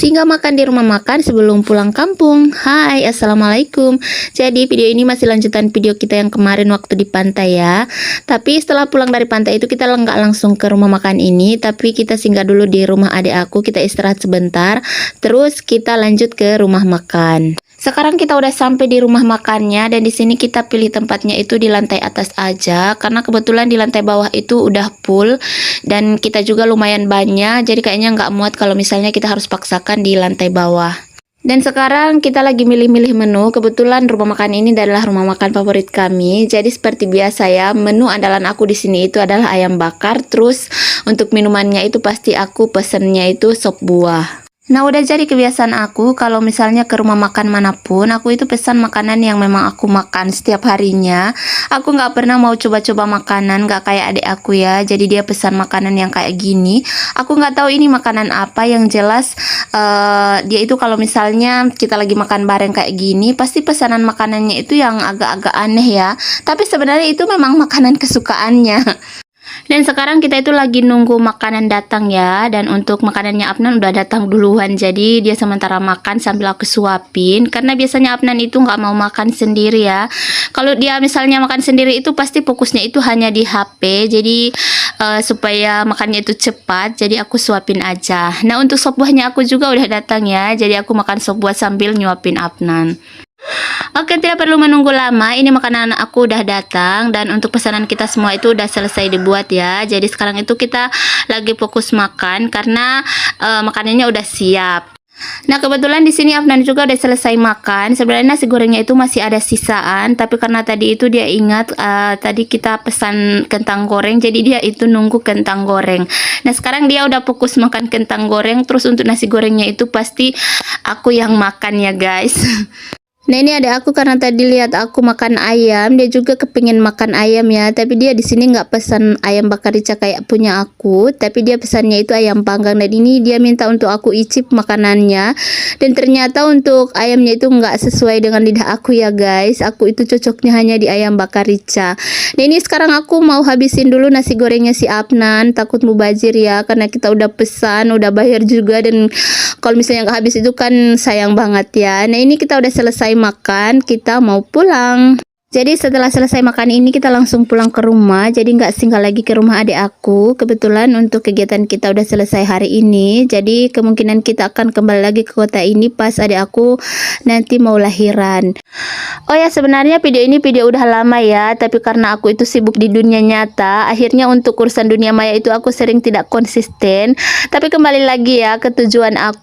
Singgah makan di rumah makan sebelum pulang kampung. Hai, assalamualaikum. Jadi video ini masih lanjutan video kita yang kemarin waktu di pantai ya. Tapi setelah pulang dari pantai itu kita nggak langsung ke rumah makan ini, tapi kita singgah dulu di rumah adik aku, kita istirahat sebentar. Terus kita lanjut ke rumah makan. Sekarang kita udah sampai di rumah makannya, dan di sini kita pilih tempatnya itu di lantai atas aja karena kebetulan di lantai bawah itu udah full dan kita juga lumayan banyak, jadi kayaknya nggak muat kalau misalnya kita harus paksakan di lantai bawah. Dan sekarang kita lagi milih-milih menu. Kebetulan rumah makan ini adalah rumah makan favorit kami. Jadi seperti biasa ya, menu andalan aku di sini itu adalah ayam bakar. Terus untuk minumannya itu pasti aku pesennya itu sop buah. Nah, udah jadi kebiasaan aku kalau misalnya ke rumah makan manapun, aku itu pesan makanan yang memang aku makan setiap harinya. Aku nggak pernah mau coba-coba makanan, nggak kayak adik aku ya. Jadi dia pesan makanan yang kayak gini. Aku nggak tahu ini makanan apa, yang jelas dia itu kalau misalnya kita lagi makan bareng kayak gini, pasti pesanan makanannya itu yang agak-agak aneh ya. Tapi sebenarnya itu memang makanan kesukaannya. Dan sekarang kita itu lagi nunggu makanan datang ya. Dan untuk makanannya Afnan udah datang duluan, jadi dia sementara makan sambil aku suapin. Karena biasanya Afnan itu nggak mau makan sendiri ya. Kalau dia misalnya makan sendiri itu pasti fokusnya itu hanya di HP. Jadi supaya makannya itu cepat, jadi aku suapin aja. Nah, untuk sop buahnya aku juga udah datang ya. Jadi aku makan sop buah sambil nyuapin Afnan. Oke, tidak perlu menunggu lama. Ini makanan aku udah datang, dan untuk pesanan kita semua itu udah selesai dibuat ya. Jadi sekarang itu kita lagi fokus makan karena makanannya udah siap. Nah, kebetulan di sini Afnan juga udah selesai makan. Sebenarnya nasi gorengnya itu masih ada sisaan, tapi karena tadi itu dia ingat tadi kita pesan kentang goreng, jadi dia itu nunggu kentang goreng. Nah, sekarang dia udah fokus makan kentang goreng. Terus untuk nasi gorengnya itu pasti aku yang makan ya guys. Nah, ini ada aku karena tadi lihat aku makan ayam, dia juga kepingin makan ayam ya. Tapi dia di sini nggak pesan ayam bakar rica kayak punya aku, tapi dia pesannya itu ayam panggang. Dan ini dia minta untuk aku icip makanannya. Dan ternyata untuk ayamnya itu nggak sesuai dengan lidah aku ya guys. Aku itu cocoknya hanya di ayam bakar rica. Nah, ini sekarang aku mau habisin dulu nasi gorengnya si Afnan, takut mubazir ya, karena kita udah pesan, udah bayar juga, dan kalau misalnya nggak habis itu kan sayang banget ya. Nah, ini kita udah selesai makan, kita mau pulang. Jadi setelah selesai makan ini kita langsung pulang ke rumah. Jadi nggak singgah lagi ke rumah adik aku. Kebetulan untuk kegiatan kita udah selesai hari ini. Jadi kemungkinan kita akan kembali lagi ke kota ini pas adik aku nanti mau lahiran. Oh ya, sebenarnya video ini video udah lama ya, tapi karena aku itu sibuk di dunia nyata, akhirnya untuk urusan dunia maya itu aku sering tidak konsisten. Tapi kembali lagi ya ke tujuan aku.